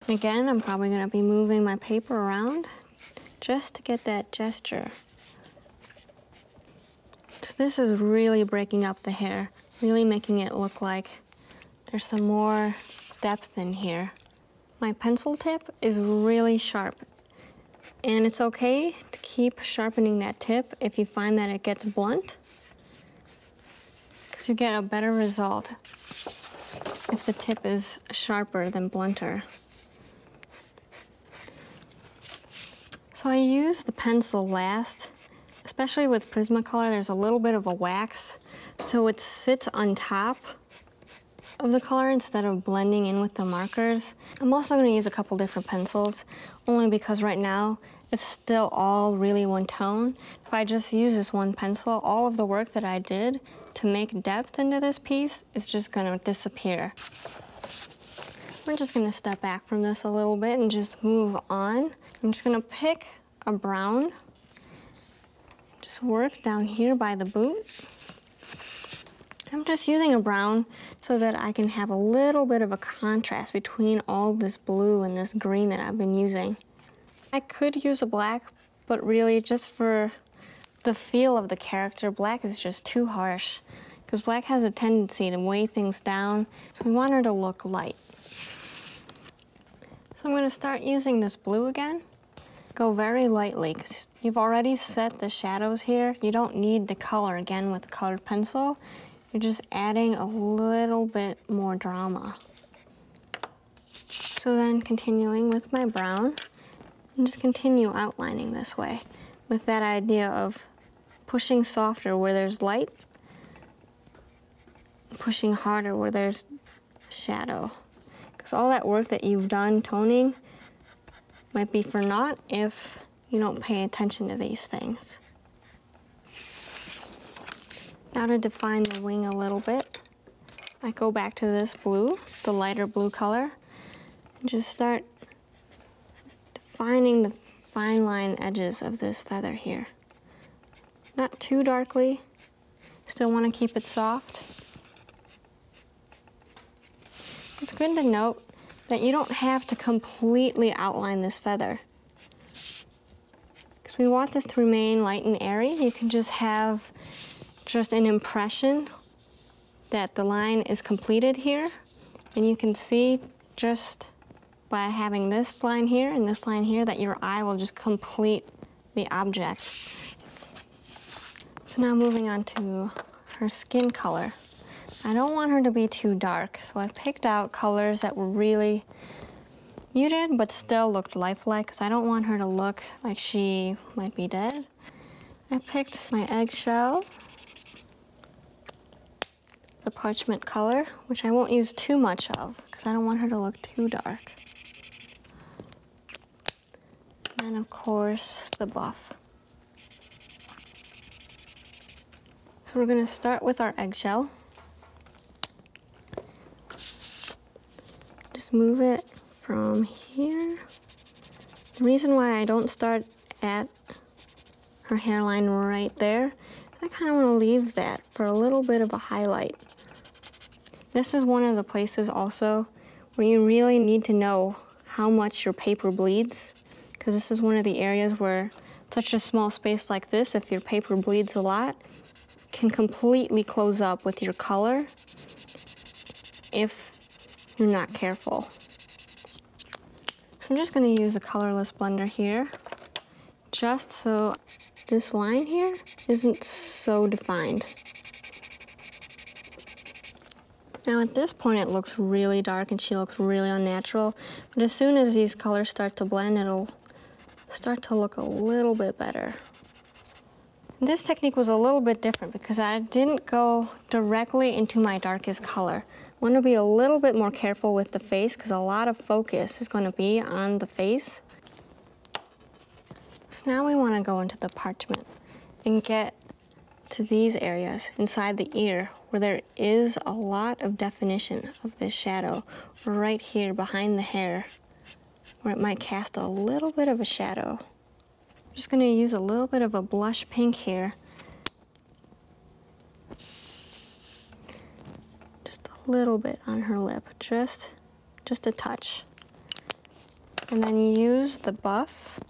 Again, I'm probably going to be moving my paper around just to get that gesture. So this is really breaking up the hair, really making it look like there's some more depth in here. My pencil tip is really sharp, and it's okay to keep sharpening that tip if you find that it gets blunt, because you get a better result if the tip is sharper than blunter. So I use the pencil last, especially with Prismacolor. There's a little bit of a wax, so it sits on top of the color instead of blending in with the markers. I'm also going to use a couple different pencils, only because right now it's still all really one tone. If I just use this one pencil, all of the work that I did to make depth into this piece is just going to disappear. We're just going to step back from this a little bit and just move on. I'm just going to pick a brown, just work down here by the boot. I'm just using a brown so that I can have a little bit of a contrast between all this blue and this green that I've been using. I could use a black, but really just for the feel of the character, black is just too harsh, because black has a tendency to weigh things down, so we want her to look light. So I'm going to start using this blue again. Go very lightly, because you've already set the shadows here. You don't need the color again with the colored pencil. You're just adding a little bit more drama. So then continuing with my brown, and just continue outlining this way with that idea of pushing softer where there's light, pushing harder where there's shadow. Because all that work that you've done toning might be for naught if you don't pay attention to these things. Now to define the wing a little bit, I go back to this blue, the lighter blue color, and just start defining the fine line edges of this feather here. Not too darkly, still want to keep it soft. It's good to note that you don't have to completely outline this feather, because we want this to remain light and airy. You can just have just an impression that the line is completed here, and you can see just by having this line here and this line here that your eye will just complete the object. So now moving on to her skin color. I don't want her to be too dark, so I picked out colors that were really muted but still looked lifelike, because I don't want her to look like she might be dead. I picked my eggshell, the parchment color, which I won't use too much of because I don't want her to look too dark. And then of course the buff. So we're going to start with our eggshell. Just move it from here. The reason why I don't start at her hairline right there, I kind of want to leave that for a little bit of a highlight. This is one of the places also where you really need to know how much your paper bleeds, because this is one of the areas where such a small space like this, if your paper bleeds a lot, can completely close up with your color if you're not careful. So I'm just going to use a colorless blender here, just so this line here isn't so defined. Now at this point it looks really dark and she looks really unnatural, but as soon as these colors start to blend, it'll start to look a little bit better. This technique was a little bit different because I didn't go directly into my darkest color. I want to be a little bit more careful with the face because a lot of focus is going to be on the face. So now we want to go into the parchment and get to these areas inside the ear where there is a lot of definition of this shadow, right here behind the hair where it might cast a little bit of a shadow. I'm just going to use a little bit of a blush pink here. Just a little bit on her lip, just a touch. And then use the buff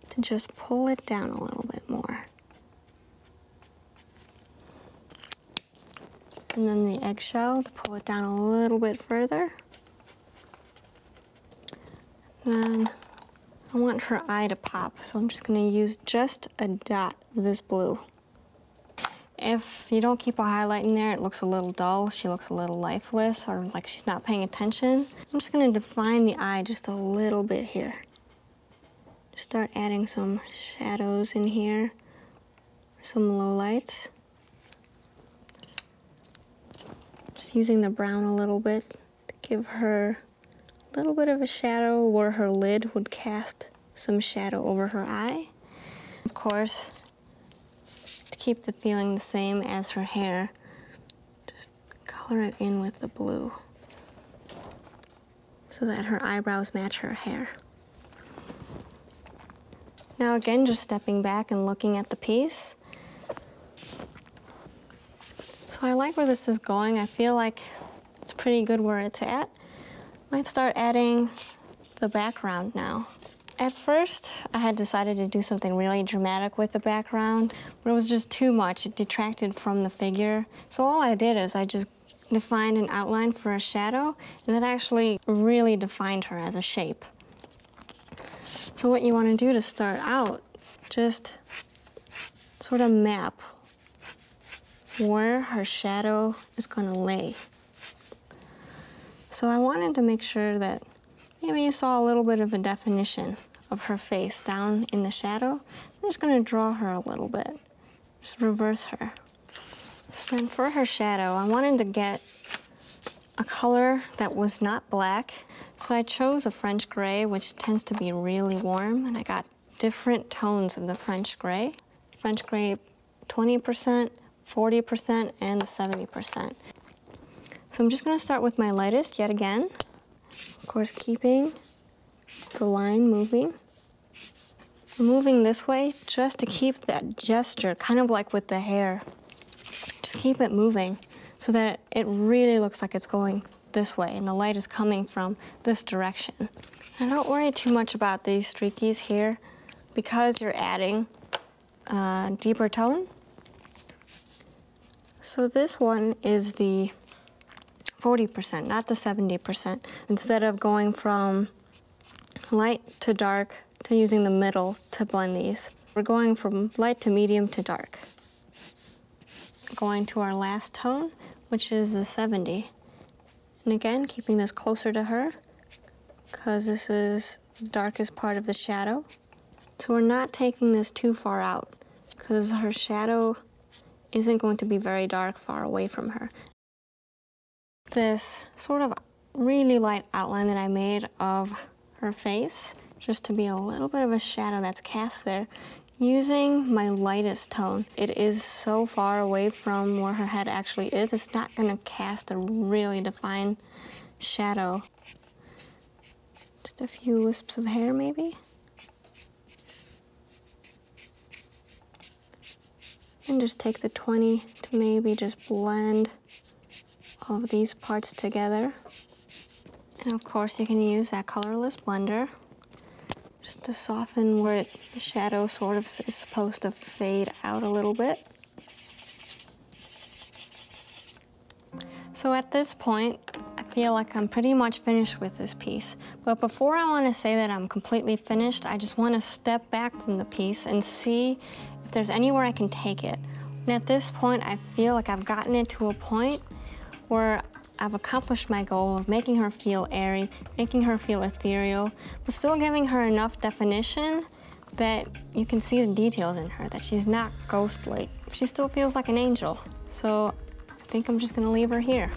to just pull it down a little bit more. And then the eggshell to pull it down a little bit further. Then I want her eye to pop, so I'm just gonna use just a dot of this blue. If you don't keep a highlight in there, it looks a little dull, she looks a little lifeless, or like she's not paying attention. I'm just gonna define the eye just a little bit here. Just start adding some shadows in here, some lowlights. Just using the brown a little bit to give her a little bit of a shadow where her lid would cast some shadow over her eye. Of course, to keep the feeling the same as her hair, just color it in with the blue so that her eyebrows match her hair. Now again, just stepping back and looking at the piece. So I like where this is going. I feel like it's pretty good where it's at. Might start adding the background now. At first, I had decided to do something really dramatic with the background, but it was just too much. It detracted from the figure. So all I did is I just defined an outline for a shadow, and that actually really defined her as a shape. So what you want to do to start out, just sort of map where her shadow is going to lay. So I wanted to make sure that maybe you saw a little bit of a definition of her face down in the shadow. I'm just going to draw her a little bit, just reverse her. So then for her shadow, I wanted to get a color that was not black. So I chose a French gray, which tends to be really warm, and I got different tones of the French gray. French gray 20%, 40%, and 70%. So I'm just going to start with my lightest yet again. Of course, keeping the line moving. I'm moving this way just to keep that gesture, kind of like with the hair. Just keep it moving so that it really looks like it's going this way and the light is coming from this direction. And don't worry too much about these streakies here because you're adding a deeper tone. So this one is the 40%, not the 70%. Instead of going from light to dark to using the middle to blend these, we're going from light to medium to dark. Going to our last tone, which is the 70. And again, keeping this closer to her, because this is the darkest part of the shadow. So we're not taking this too far out, because her shadow isn't going to be very dark far away from her. This sort of really light outline that I made of her face, just to be a little bit of a shadow that's cast there, using my lightest tone. It is so far away from where her head actually is, it's not going to cast a really defined shadow. Just a few wisps of hair, maybe. And just take the 20 to maybe just blend all of these parts together. And of course, you can use that colorless blender just to soften where the shadow sort of is supposed to fade out a little bit. So at this point, I feel like I'm pretty much finished with this piece. But before I want to say that I'm completely finished, I just want to step back from the piece and see if there's anywhere I can take it. And at this point, I feel like I've gotten it to a point where I've accomplished my goal of making her feel airy, making her feel ethereal, but still giving her enough definition that you can see the details in her, that she's not ghostly. She still feels like an angel. So I think I'm just gonna leave her here.